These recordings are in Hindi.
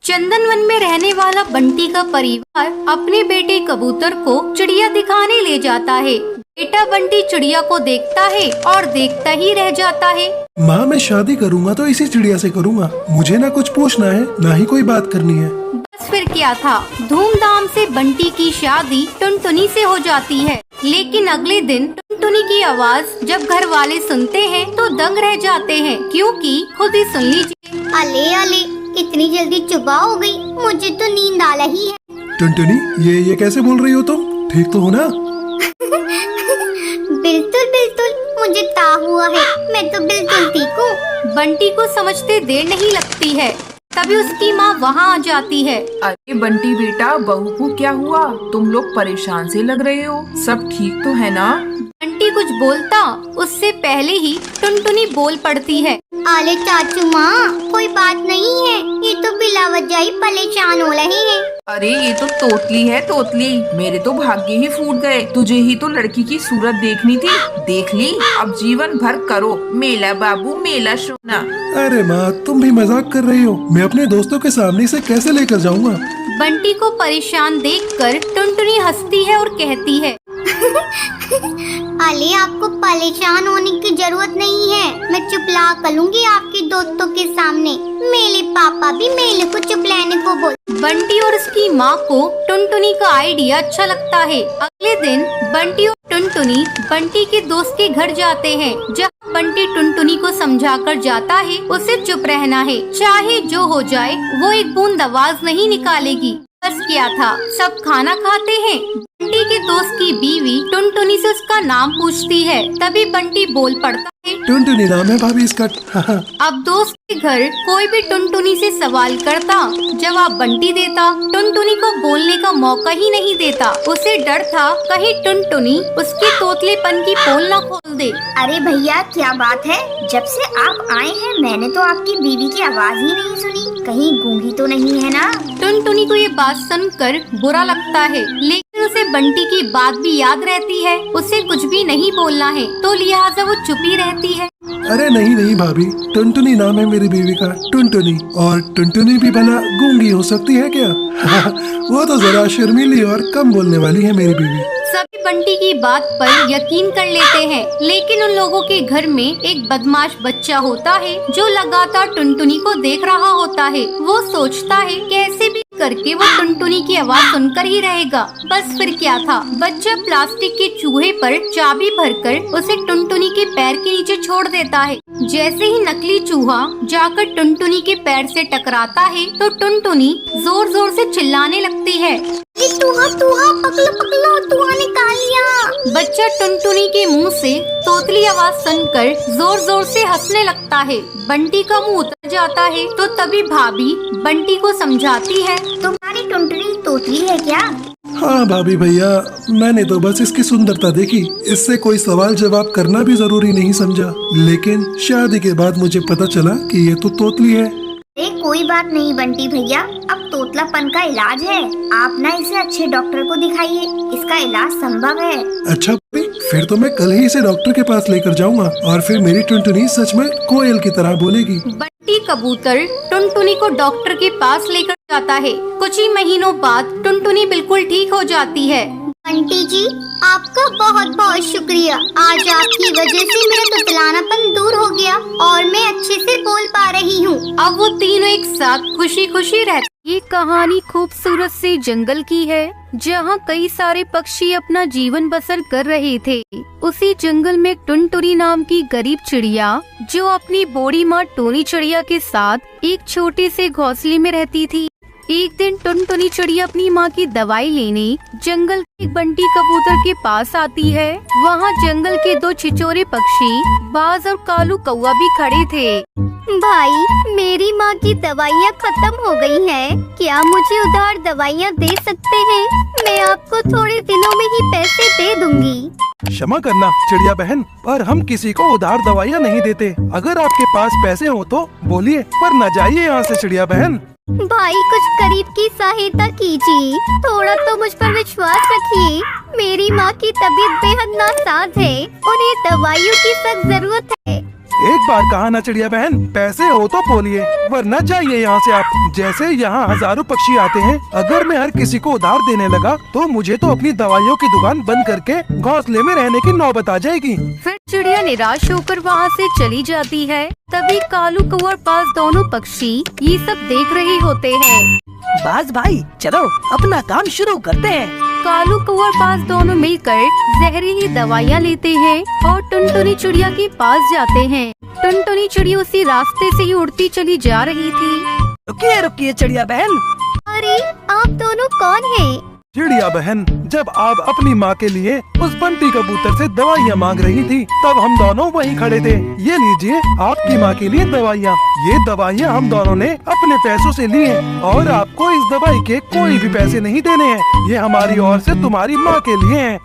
चंदनवन में रहने वाला बंटी का परिवार अपने बेटे कबूतर को चिड़िया दिखाने ले जाता है। बेटा बंटी चिड़िया को देखता है और देखता ही रह जाता है। माँ, मैं शादी करूँगा तो इसी चिड़िया से करूँगा। मुझे ना कुछ पूछना है, ना ही कोई बात करनी है। बस फिर क्या था, धूमधाम से बंटी की शादी टुनटुनी से हो जाती है। लेकिन अगले दिन टुनटुनी की आवाज जब घर वाले सुनते हैं तो दंग रह जाते हैं, क्योंकि खुद ही सुन लीजिए। अले अले, इतनी जल्दी सुबह हो गई, मुझे तो नींद आ रही है। टुनटुनी, ये कैसे बोल रही हो तुम? ठीक तो हो ना? बिल्कुल बिल्कुल, मुझे ता हुआ है, मैं तो बिल्कुल ठीक हूँ। बंटी को समझते देर नहीं लगती है, तभी उसकी माँ वहाँ आ जाती है। अरे बंटी बेटा, बहू को क्या हुआ? तुम लोग परेशान से लग रहे हो, सब ठीक तो है ना? बंटी कुछ बोलता उससे पहले ही टुनटुनी बोल पड़ती है। अरे चाचू माँ, कोई बात नहीं है, ये तो बिला वजह ही परेशान हो रहे हैं। अरे ये तो तोतली है, तोतली। मेरे तो भाग्य ही फूट गए। तुझे ही तो लड़की की सूरत देखनी थी, देख ली। अब जीवन भर करो मेला बाबू, मेला सोना। अरे माँ, तुम भी मजाक कर रही हो। मैं अपने दोस्तों के सामने से कैसे लेकर जाऊँगा? बंटी को परेशान देखकर टुनटुनी हंसती है और कहती है, अले आपको परेशान होने की जरूरत नहीं है, मैं चुपला करूँगी आपके दोस्तों के सामने। मेरे पापा भी मेले को चुपलाने को बोल। बंटी और उसकी माँ को टुनटुनी का आइडिया अच्छा लगता है। अगले दिन बंटी और टुनटुनी बंटी के दोस्त के घर जाते हैं, जहाँ बंटी टुनटुनी को समझाकर जाता है उसे चुप रहना है, चाहे जो हो जाए वो एक बूंद आवाज नहीं निकालेगी। बस क्या था, सब खाना खाते हैं। बंटी के दोस्त की बीवी टुनटुनी से उसका नाम पूछती है, तभी बंटी बोल पड़ता है, टुनटुनी नाम है भाभी इसका। अब दोस्त के घर कोई भी टुनटुनी से सवाल करता, जवाब बंटी देता। टुनटुनी को बोलने का मौका ही नहीं देता। उसे डर था कहीं टुनटुनी उसके तोतलेपन की पोल न खोल दे। अरे भैया, क्या बात है? जब से आप आए हैं मैंने तो आपकी बीवी की आवाज ही नहीं सुनी। कहीं गूंगी तो नहीं है ना? टुनटुनी को ये बात सुनकर बुरा लगता है, लेकिन उसे बंटी की बात भी याद रहती है। उसे कुछ भी नहीं बोलना है, तो लिहाजा वो चुप ही रहती है। अरे नहीं भाभी, टुनटुनी नाम है मेरी बीवी का, टुनटुनी। और टुनटुनी भी भला गूंगी हो सकती है क्या? वो तो जरा शर्मीली और कम बोलने वाली है मेरी बीवी। सभी बंटी की बात पर यकीन कर लेते हैं, लेकिन उन लोगों के घर में एक बदमाश बच्चा होता है जो लगातार टुनटुनी को देख रहा होता है। वो सोचता है कैसे भी करके वो टुनटुनी की आवाज सुनकर ही रहेगा। बस फिर क्या था, बच्चा प्लास्टिक के चूहे पर चाबी भरकर उसे टुनटुनी के पैर के नीचे छोड़ देता है। जैसे ही नकली चूहा जाकर टुनटुनी के पैर से टकराता है तो टुनटुनी जोर जोर से चिल्लाने लगती है, चूहा चूहा पकड़ो पकड़ो, चूहा निकाल लिया। बच्चा टुनटुनी के मुंह से तोतली आवाज सुनकर जोर जोर से हंसने लगता है। बंटी का मुंह उतर जाता है, तो तभी भाभी बंटी को समझाती है, तुम्हारी टुनटुनी तोतली है क्या? हाँ भाभी भैया, मैंने तो बस इसकी सुंदरता देखी, इससे कोई सवाल जवाब करना भी जरूरी नहीं समझा। लेकिन शादी के बाद मुझे पता चला कि ये तो तोतली है। अरे कोई बात नहीं बंटी भैया, अब तोतलापन का इलाज है। आप ना इसे अच्छे डॉक्टर को दिखाइए, इसका इलाज संभव है। अच्छा भाभी, फिर तो मैं कल ही इसे डॉक्टर के पास लेकर जाऊंगा और फिर मेरी टुनटुनी सच में कोयल की तरह बोलेगी। बंटी कबूतर टुनटुनी को डॉक्टर के पास लेकर जाता है। कुछ ही महीनों बाद टुनटुनी बिल्कुल ठीक हो जाती है। बंटी जी, आपका बहुत बहुत शुक्रिया। आज आपकी वजह से मेरा तुतलानापन दूर हो गया और मैं अच्छे से बोल पा रही हूँ। अब वो तीनों एक साथ खुशी खुशी रहते। ये कहानी खूबसूरत से जंगल की है, जहाँ कई सारे पक्षी अपना जीवन बसर कर रहे थे। उसी जंगल में टुनटुनी नाम की गरीब चिड़िया, जो अपनी बूढ़ी माँ टोनी चिड़िया के साथ एक छोटे से घोंसले में रहती थी। एक दिन टुनटुनी चिड़िया अपनी माँ की दवाई लेने जंगल के एक बंटी कबूतर के पास आती है। वहाँ जंगल के दो छिछोरे पक्षी बाज और कालू कौवा भी खड़े थे। भाई, मेरी माँ की दवाइयाँ खत्म हो गई हैं। क्या मुझे उधार दवाइयाँ दे सकते हैं? मैं आपको थोड़े दिनों में ही पैसे दे दूंगी। क्षमा करना चिड़िया बहन, पर हम किसी को उधार दवाइयाँ नहीं देते। अगर आपके पास पैसे हो तो बोलिए, पर न जाइए यहाँ से चिड़िया बहन। भाई, कुछ गरीब की सहायता कीजिए, थोड़ा तो मुझ पर विश्वास रखिए। मेरी माँ की तबीयत बेहद नासाज है, उन्हें दवाइयों की सख्त जरूरत है। एक बार कहा ना चिड़िया बहन, पैसे हो तो बोलिए वरना जाइए यहाँ से आप। जैसे यहाँ हजारों पक्षी आते हैं, अगर मैं हर किसी को उधार देने लगा तो मुझे तो अपनी दवाइयों की दुकान बंद करके घोंसले में रहने की नौबत आ जाएगी। फिर चिड़िया निराश होकर वहाँ से चली जाती है। तभी कालू कौवा और बाज दोनों पक्षी ये सब देख रहे होते हैं। बाज भाई चलो अपना काम शुरू करते हैं। कालू कौवा और बाज दोनों मिलकर जहरीली दवाइयाँ लेते हैं और टुनटुनी चिड़िया के पास जाते हैं। टुनटुनी चिड़िया उसी रास्ते से ही उड़ती चली जा रही थी। रुकिए रुकिए चिड़िया बहन। अरे आप दोनों कौन हैं? चिड़िया बहन, जब आप अपनी माँ के लिए उस बंटी कबूतर से दवाइयाँ मांग रही थी तब हम दोनों वहीं खड़े थे। ये लीजिए आपकी माँ के लिए दवाइयाँ। ये दवाइयाँ हम दोनों ने अपने पैसों से ली हैं और आपको इस दवाई के कोई भी पैसे नहीं देने हैं। ये हमारी ओर से तुम्हारी माँ के लिए हैं।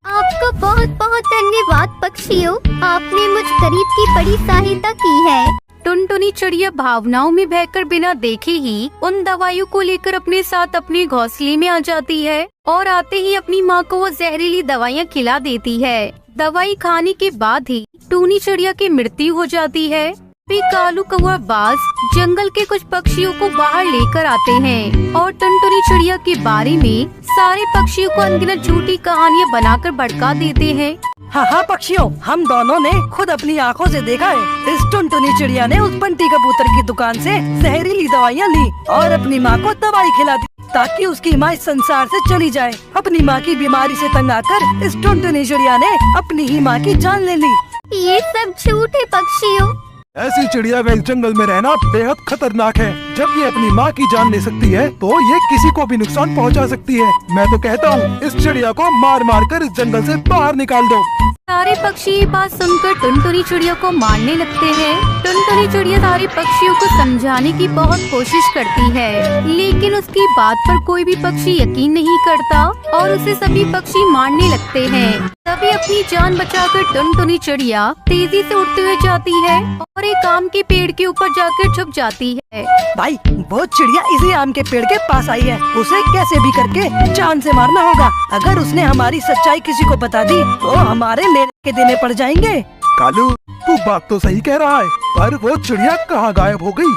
आपको बहुत बहुत धन्यवाद पक्षियों, आपने मुझ गरीब की बड़ी सहायता की है। टुनटुनी चिड़िया भावनाओं में बहकर बिना देखे ही उन दवाइयों को लेकर अपने साथ अपने घोंसले में आ जाती है और आते ही अपनी माँ को वो जहरीली दवाइयाँ खिला देती है। दवाई खाने के बाद ही टूनी चिड़िया की मृत्यु हो जाती है। फिर कालू कौवा बाज जंगल के कुछ पक्षियों को बाहर लेकर आते हैं और टुनटुनी चिड़िया के बारे में सारे पक्षियों को अनगिनत झूठी कहानियाँ बनाकर भड़का देते हैं। हाँ पक्षियों, हम दोनों ने खुद अपनी आँखों से देखा है। इस टुनटुनी चिड़िया ने उस बंटी कबूतर की दुकान से जहरीली दवाइयाँ ली और अपनी माँ को दवाई खिला दी ताकि उसकी माँ इस संसार से चली जाए। अपनी माँ की बीमारी से तंग आकर इस टुनटुनी चिड़िया ने अपनी ही माँ की जान ले ली। ये सब झूठ है पक्षियों। ऐसी चिड़िया वे जंगल में रहना बेहद खतरनाक है। जब ये अपनी माँ की जान ले सकती है तो ये किसी को भी नुकसान पहुँचा सकती है। मैं तो कहता हूँ इस चिड़िया को मार मार कर इस जंगल से बाहर निकाल दो। सारे पक्षी ये बात सुनकर टुनटुनी चिड़िया को मारने लगते हैं। टुनटुनी चिड़िया सारे पक्षियों को समझाने की बहुत कोशिश करती है, लेकिन उसकी बात पर कोई भी पक्षी यकीन नहीं करता और उसे सभी पक्षी मारने लगते हैं। तभी अपनी जान बचाकर टुनटुनी चिड़िया तेजी से उड़ते हुए जाती है और एक आम के पेड़ के ऊपर जाकर छुप जाती है। भाई वो चिड़िया इसी आम के पेड़ के पास आई है, उसे कैसे भी करके जान से मारना होगा। अगर उसने हमारी सच्चाई किसी को बता दी तो हमारे लेने के देने पड़ जाएंगे। कालू तू बात तो सही कह रहा है, पर वो चिड़िया कहाँ गायब हो गई?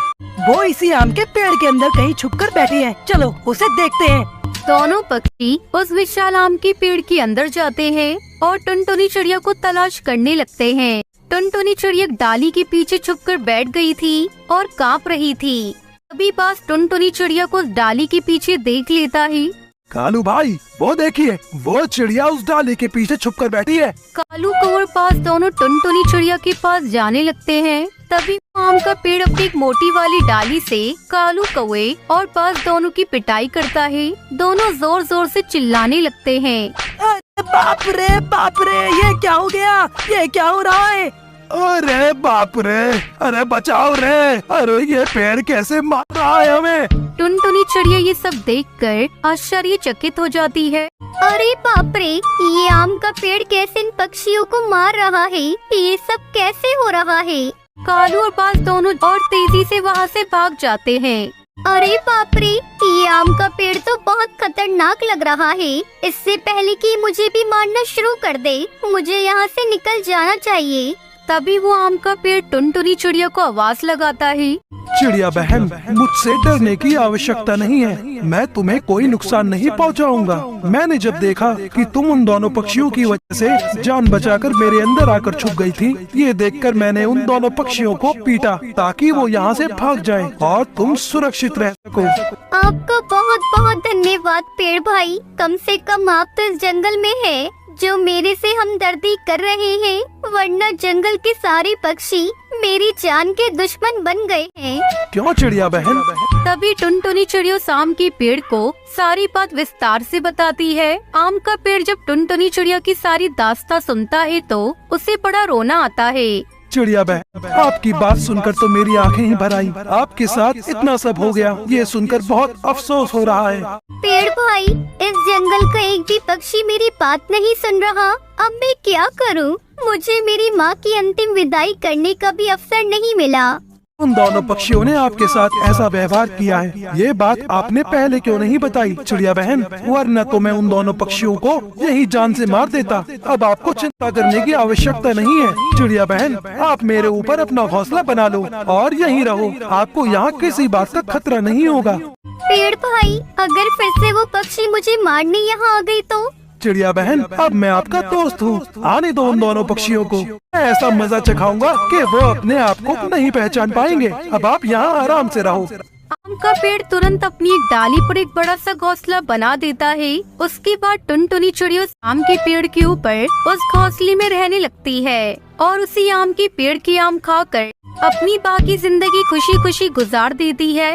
वो इसी आम के पेड़ के अंदर कहीं छुप कर बैठी है। चलो उसे देखते हैं। दोनों पक्षी उस विशाल आम के पेड़ के अंदर जाते हैं और टुनटुनी चिड़िया को तलाश करने लगते हैं। टुनटुनी चिड़िया डाली के पीछे छुपकर बैठ गई थी और कांप रही थी। तभी बाज टुनटुनी चिड़िया को डाली के पीछे देख लेता ही। कालू भाई वो देखिए, वो चिड़िया उस डाली के पीछे छुप कर बैठी है। कालू कौवा और बाज दोनों टुनटुनी चिड़िया के पास जाने लगते हैं। तभी आम का पेड़ अपनी एक मोटी वाली डाली से कालू कौवे और बाज दोनों की पिटाई करता है। दोनों जोर जोर से चिल्लाने लगते हैं। अरे बाप रे, ये क्या हो गया? ये क्या हो रहा है? अरे बाप रे, अरे बचाओ रे, अरे ये पेड़ कैसे मार रहा है हमें? टुनटुनी चिड़िया ये सब देखकर आश्चर्यचकित हो जाती है। अरे बाप रे, ये आम का पेड़ कैसे इन पक्षियों को मार रहा है? ये सब कैसे हो रहा है? कालू और बाज दोनों और तेजी से वहाँ से भाग जाते हैं। अरे बाप रे, ये आम का पेड़ तो बहुत खतरनाक लग रहा है। इससे पहले कि मुझे भी मारना शुरू कर दे, मुझे यहाँ से निकल जाना चाहिए। तभी वो आम का पेड़ टुनटुनी चिड़िया को आवाज लगाता है। चिड़िया बहन, मुझसे डरने की आवश्यकता नहीं है, मैं तुम्हें कोई नुकसान नहीं पहुंचाऊंगा। मैंने जब देखा कि तुम उन दोनों पक्षियों की वजह से जान बचाकर मेरे अंदर आकर छुप गई थी, ये देखकर मैंने उन दोनों पक्षियों को पीटा ताकि वो यहाँ से भाग जाएं और तुम सुरक्षित रह सको। आपका बहुत बहुत धन्यवाद पेड़ भाई, कम से कम आप तो इस जंगल में है जो मेरे से हमदर्दी कर रहे हैं, वरना जंगल के सारे पक्षी मेरी जान के दुश्मन बन गए हैं। क्यों चिड़िया बहन? तभी टुनटुनी चिड़िया आम के पेड़ को सारी बात विस्तार से बताती है। आम का पेड़ जब टुनटुनी चिड़िया की सारी दास्तां सुनता है तो उसे बड़ा रोना आता है। चिड़िया बहन, आपकी बात सुनकर तो मेरी आंखें ही भर आई। आपके साथ इतना सब हो गया, ये सुनकर बहुत अफसोस हो रहा है। पेड़ भाई, इस जंगल का एक भी पक्षी मेरी बात नहीं सुन रहा। अब मैं क्या करूं? मुझे मेरी माँ की अंतिम विदाई करने का भी अवसर नहीं मिला। उन दोनों पक्षियों ने आपके साथ ऐसा व्यवहार किया है। ये बात आपने पहले क्यों नहीं बताई चिड़िया बहन, वरना तो मैं उन दोनों पक्षियों को यही जान से मार देता। अब आपको चिंता करने की आवश्यकता नहीं है चिड़िया बहन, आप मेरे ऊपर अपना घोंसला बना लो और यहीं रहो। आपको यहाँ किसी बात का खतरा नहीं होगा। पेड़ भाई, अगर फिर से वो पक्षी मुझे मारने यहाँ आ गई तो? चिड़िया बहन, अब मैं आपका दोस्त हूँ, आने दो उन दोनों पक्षियों को। मैं ऐसा मजा चखाऊंगा कि वो अपने आप को नहीं पहचान पाएंगे। अब आप यहाँ आराम से रहो। आम का पेड़ तुरंत अपनी एक डाली पर एक बड़ा सा घोंसला बना देता है। उसके बाद टुनटुनी चिड़िया उस आम के पेड़ के ऊपर उस घोंसले में रहने लगती है और उसी आम के पेड़ की आम खाकर अपनी बाकी जिंदगी खुशी खुशी गुजार देती है।